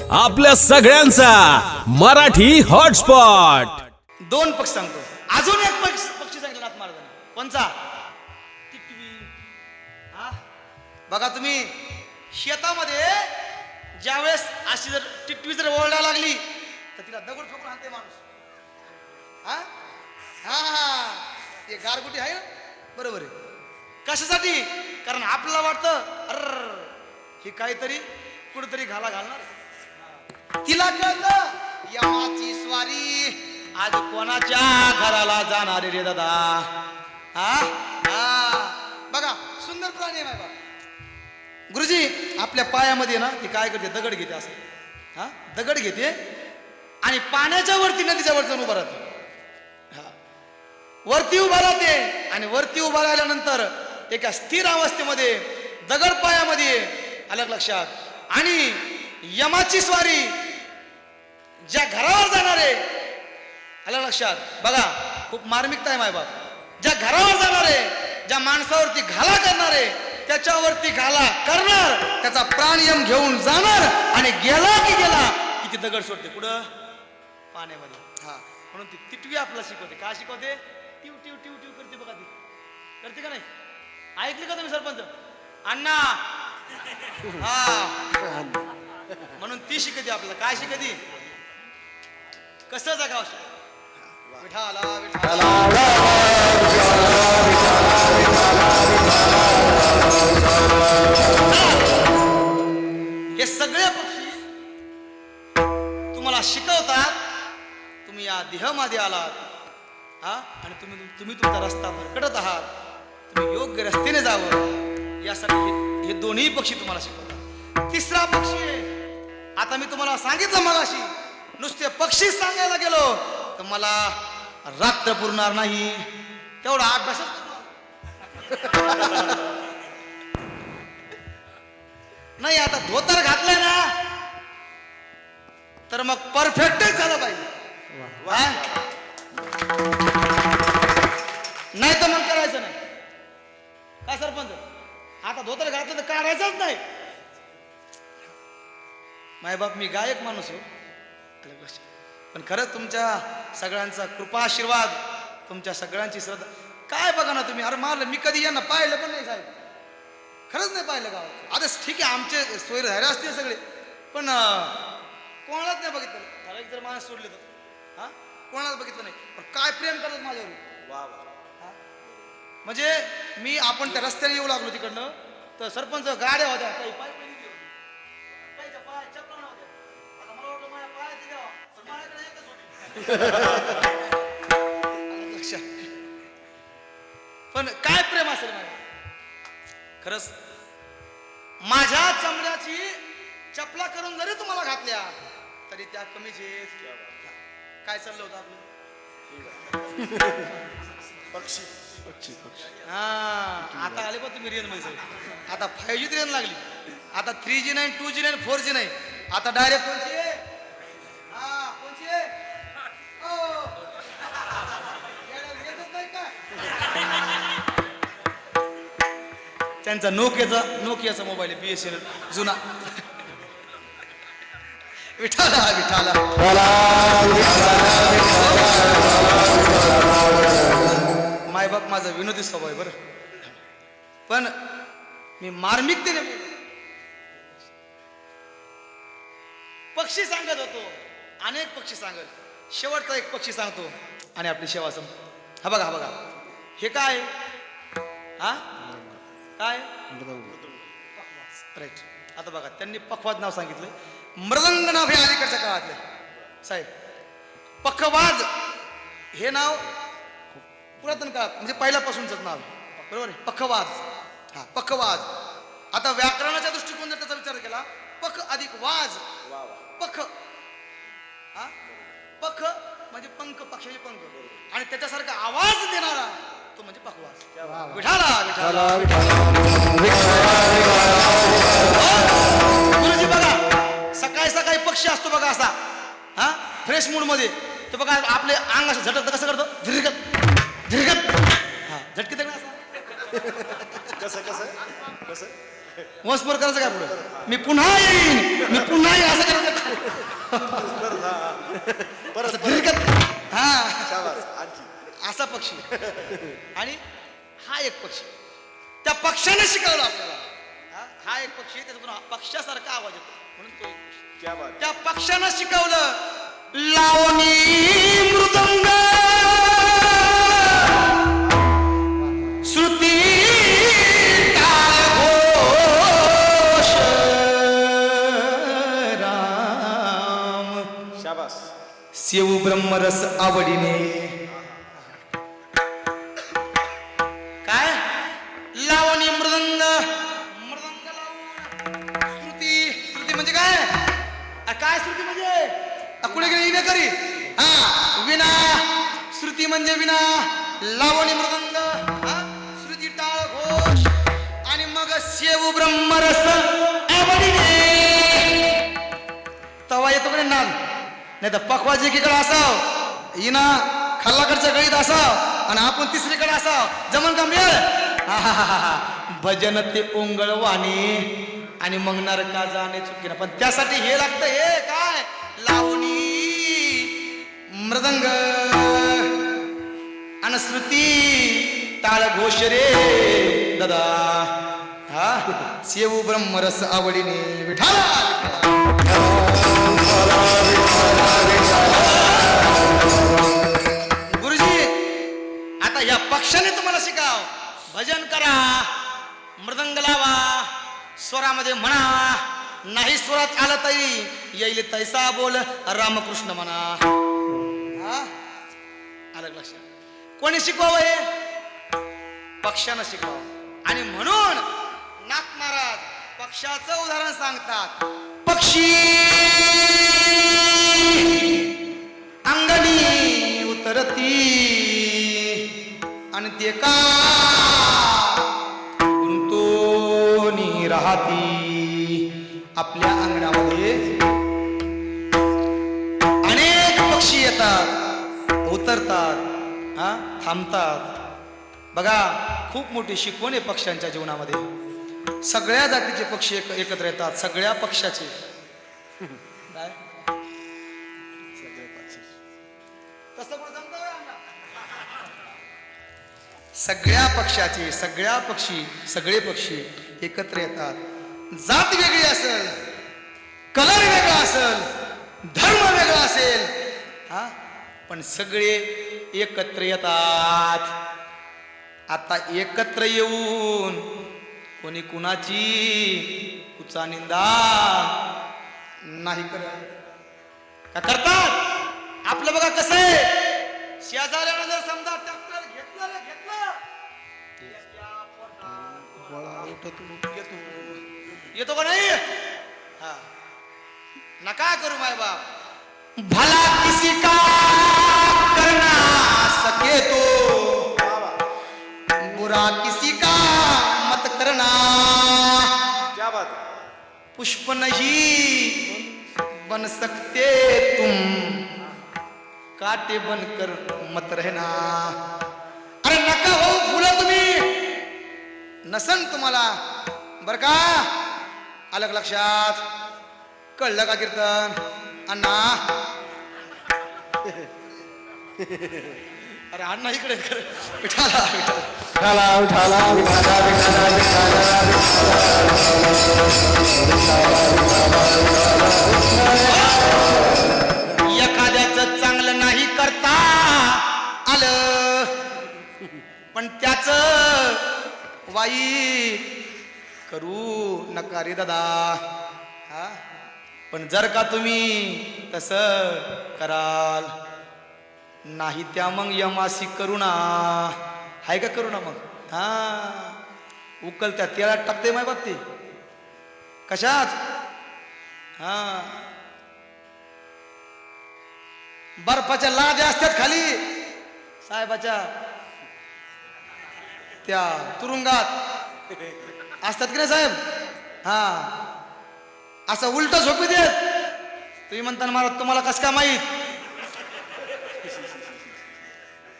आपल्या सगळ्यांचा मराठी हॉटस्पॉट. दोन पक्ष सांगतो, अजून एक पक्षी सांगितलं नाथ महाराजांनी. कोणचा? टिटवी. हा बघा तुम्ही, शेतामध्ये ज्यावेळेस अशी जर टिटवी जर ओरडायला लागली तर तिला दगड ठोकून आणते माणूस. हा हा हा ते गारगुटी आहे ना, बरोबर आहे. कशासाठी? कारण आपल्याला वाटतं अर ही काहीतरी कुठेतरी घालणार. तिला कळतं यमाची स्वारी आज कोणाच्या घराला जाणार रे दादा. हा हा बघा, सुंदर प्राणी आहे बाबा. गुरुजी आपल्या पायामध्ये ना ती काय करते, दगड घेते असं. हा दगड घेते आणि पाण्याच्या वरती, नदीच्या वर जाऊन उभा राहते. वरती उभा राहते आणि वरती उभा राहिल्यानंतर एका स्थिर अवस्थेमध्ये दगड पायामध्ये आलं लक्षात. आणि यमाची स्वारी ज्या घरावर जाणार आहे, आलं लक्षात. बघा खूप मार्मिकता आहे मायबाप. ज्या घरावर जाणार आहे, ज्या माणसावरती घाला करणार आहे, त्याच्यावरती घाला करणार, त्याचा प्राणयम घेऊन जाणार आणि गेला की गेला की ती दगड सोडते कुठं? पाण्यामध्ये. हा म्हणून ती टिटवी आपल्याला शिकवते. का शिकवते? टिव टिव टिव टिव करते बघा. ती करते का नाही? ऐकली का तुम्ही सरपंच? अण्णा हा म्हणून ती शिकते आपल्याला. काय शिकते? कसं जगावं. विठाला विठाला हे सगळे पक्षी तुम्हाला शिकवतात. तुम्ही या देहामध्ये आलात हा आणि तुम्ही तुमचा रस्ता भरकटत आहात. तुम्ही योग्य रस्त्याने जावं यासाठी हे दोन्ही पक्षी तुम्हाला शिकवतात. तिसरा पक्षी आहे, आता मी तुम्हाला सांगितलं मगाशी, नुसते पक्षी सांगायला गेलो तर मला रात्र पुरणार नाही, तेवढा अभ्यासच नाही. आता धोतर घातलंय ना तर मग परफेक्टच झालं पाहिजे. नाही तर मग करायचं नाही. काय सरपंच, आता धोतर घातलं तर काढायचंच नाही. मायबाप मी गायक माणूस हो, पण खरंच तुमच्या सगळ्यांचा कृपा आशीर्वाद, तुमच्या सगळ्यांची श्रद्धा काय बघा ना तुम्ही. अरे मारलं मी कधी यांना पाहिलं पण नाही साहेब, खरंच नाही पाहिलं गावात. आता ठीक आहे आमचे सोयरे झाले असतील सगळे, पण कोणालाच नाही बघितलं. ठराविक जर माणूस सोडले तर हा कोणालाच बघितलं नाही, पण काय प्रेम करतात माझ्यावर. वा म्हणजे मी आपण त्या रस्त्याने येऊ लागलो तिकडनं तर सरपंच गाड्या होत्या, काही पाय पडली होती, काहीच्या पाय चपला नव्हत्या. आता मला वाटलं माझ्या पायात द्यावा, पण माझ्याकडे एकच होती. लक्षात. पण काय प्रेम असेल माझ्या. खरंच माझ्या चमड्याची चपला करून जरी तुम्हाला घातल्या तरी त्या कमीच आहेत. काय चाललं होतं आपलं? पक्षी पक्षी पक्षी. हा आता आले बा तुम्ही रेंज मध्ये. आता 5G रेंज लागली. आता 3G नाही, 2G नाही, 4G नाही, आता डायरेक्ट कोणची आहे? हा कोणची आहे? त्यांचा नोकियाचा मोबाईल आहे, BSNL जुना. विठाला विठाला मायबाप माझा विनोदी स्वभाव आहे बरं, पण मी मार्मिकतेने पक्षी सांगत होतो. अनेक पक्षी सांगत, शेवटचा एक पक्षी सांगतो आणि आपली सेवा संपतो. हा बघा हा बघा, हे काय? हा काय? राईट. आता बघा त्यांनी पखवाज नाव सांगितलं. मृदंग नाव हे अलीकडच्या काळातलं साहेब. पखवाज हे नाव पुरातन काळात म्हणजे पहिल्यापासूनच नाव आहे, बरोबर आहे. पखवाज. हा पखवाज. आता व्याकरणाच्या दृष्टिकोन जर त्याचा विचार केला, पख अधिक वाज, पख. हा पख म्हणजे पंख, पक्षाचे पंख, आणि त्याच्यासारखा आवाज देणारा तो म्हणजे पखवाज. विठाला विठाला गुरुजी बघा, सकाळी सकाळी पक्षी असतो बघा असा, हा फ्रेश मूड मध्ये. तो बघा आपले अंग असं झटकतं, कसं करतो? धीरगत धीरगत. हा झटके तर कसं कसं कसं वंशपर करायचं काय पुढे? मी पुन्हा येईन, मी पुन्हा येईन असं करायचं. असं दीर्घ हा शाबास. आणखी असा पक्षी. आणि हा एक पक्षी, त्या पक्षाने शिकवलं आपल्याला. हा एक पक्षी, त्याचा पक्षासारखा आवाज येतो म्हणून तो एक पक्षी. क्या बात. त्या पक्षानं शिकवलं लावणी मृदंग श्रुती टाळ घोष राम. शाबास. सेऊ ब्रह्मरस आवडीने. काय लावणी मृदंग, मृदंग लावून श्रुती. श्रुती म्हणजे काय? काय श्रुती म्हणजे? कुठे गेली विना करी. हा विना. श्रुती म्हणजे विना. लावणी मृदंग, श्रुती टाळ घोष, आणि मग सेऊ ब्रह्मरस आवडीने. तवा येतो कडे नाद, नाही तर पकवाजी एकीकडे असाव, इना खाल्लाकडच्या गळीत असाव, आणि आपण तिसरीकडे असाव. जमन का मिळ? भजन ते ओंगळ वाणी, आणि मग नरका जाणे चुकीनं. पण त्यासाठी हे लागतं, हे काय? लावणी मृदंग आणि श्रुती टाळ घोष रे दादा. हा सेऊ ब्रह्मरस आवडीने विठाला. गुरुजी आता या पक्षाने तुम्हाला शिकाव. भजन करा, मृदंग लावा, स्वरामध्ये म्हणा, नाही स्वरात आलं तरी येईल तैसा बोल रामकृष्ण म्हणा. आलं लक्षात? कोणी शिकवावं? हे पक्षानं शिकवावं. आणि म्हणून नाथ महाराज पक्षाचं उदाहरण सांगतात. पक्षी अंगणी उतरती, आणि ते का गुंतोनी राहती आपल्या अंगणामध्ये. अनेक पक्षी येतात, उतरतात, थांबतात. बघा खूप मोठी शिकवण आहे पक्ष्यांच्या जीवनामध्ये. सगळ्या जातीचे पक्षी एकत्र येतात, सगळ्या पक्षाचे. काय तसं पण जमतं होय अण्णा? सगळ्या पक्षाचे, सगळ्या पक्षी, सगळे पक्षी एकत्र येतात. जात वेगळी असेल, कलर वेगळा असेल, धर्म वेगळा असेल, पण सगळे एकत्र येतात. आता एकत्र येऊन कोणी कुणाची कुचा निंदा नाही करत. का करतात? आपलं बघा कसं आहे, शेजाऱ्यानं जर समजा ट्रॅक्टर घेतलं रे घेतलं, येतो का नाही? हा नका करू माय बाप. भला किसी का करना सके तो, बुरा किसी का मत करना. क्या बात. पुष्प नहीं बन सकते तुम, काटे बनकर मत रहना. अरे नका हो फुलं तुम्ही, नसन तुम्हाला बर का. आलं का लक्षात? कळलं का कीर्तन अण्णा? अरे अण्णा इकडे विठाला विठाला विठाला विठाला विठाला एखाद्याचं चांगलं नाही करता आलं, पण त्याच वाईट करू नका रे दादा. पण जर का तुम्ही तसं कराल नाही, त्या मग यमासी करुणा हाय का करुणा. मग उकलत्या तेलात टाकते माय बाप ते. कशात? बर्फाच्या लाद्या असतात खाली साहेबाच्या त्या तुरुंगात असतात की नाही साहेब? असं उलट झोपी देत. तुम्ही म्हणता ना महाराज तुम्हाला कसं काय माहीत?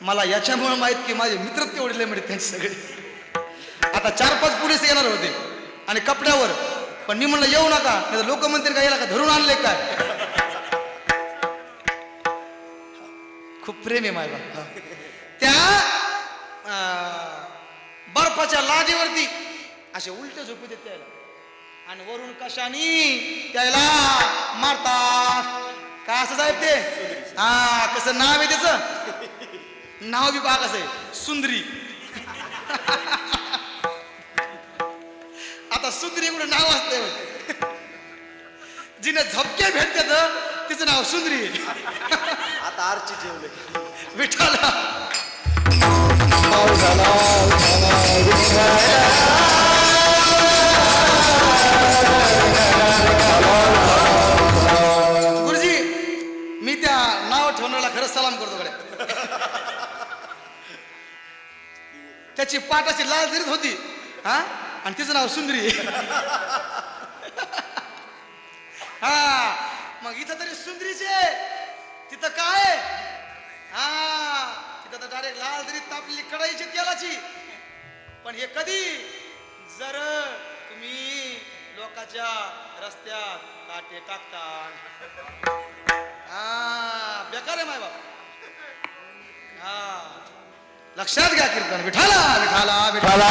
मला याच्यामुळे माहित की माझे मित्र तेवढे मिळत त्यांचे सगळे. आता 4-5 पोलीस येणार होते आणि कपड्यावर, पण मी म्हणलं येऊ नका, नाही लोक म्हणतील का याला का धरून आणले काय. खूप प्रेम आहे मायबाप. त्या बर्फाच्या लादीवरती असे उलटे झोपू देत त्याला आणि वरून कशानी त्याला मारतात. काय असं साहेब ते? हा, कसं नाव आहे त्याचं? नाव बी पहा कसं आहे, सुंदरी. आता सुंदरी एवढं नाव असतंय, जिने झपके भेटतात तिचं नाव सुंदरी आहे. आता आरची ठेवले. विठाला गुरुजी, मी त्या नाव ठेवण्याला खरंच सलाम करतो कडे. त्याची पाठ अशी लाल जरीत होती, हा, आणि तिचं नाव सुंदरी. हा, मग इथं तरी सुंदरीचे, तिथं काय? हा, तिथं तर डायरेक्ट लाल जरी तापली कढाईची तेलाची. पण हे कधी? जर तुम्ही लोकांच्या रस्त्यात काटे टाकता. हा, बेकार आहे माय बाप. हा, लक्षात घ्या कीर्तन. विठाला विठाला विठाला.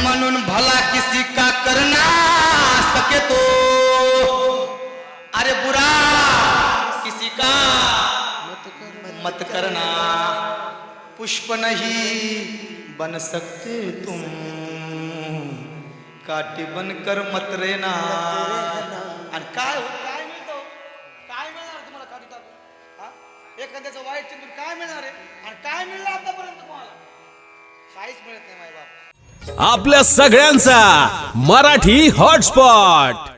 म्हणून भला किसी का करना सके तो, अरे बुरा किसी का मत करना. पुष्प नहीं बन सकते तुम, काटी बनकर मत रहना. आणि काय काय मिळतं? काय मिळणार तुम्हाला काठी टाकून? हा, एखाद्याचं वाईट चिंतून काय मिळणार आहे? आणि काय मिळलं आतापर्यंत तुम्हाला? काहीच मिळत नाही माय बाप. आपल्या सगळ्यांचा मराठी हॉटस्पॉट.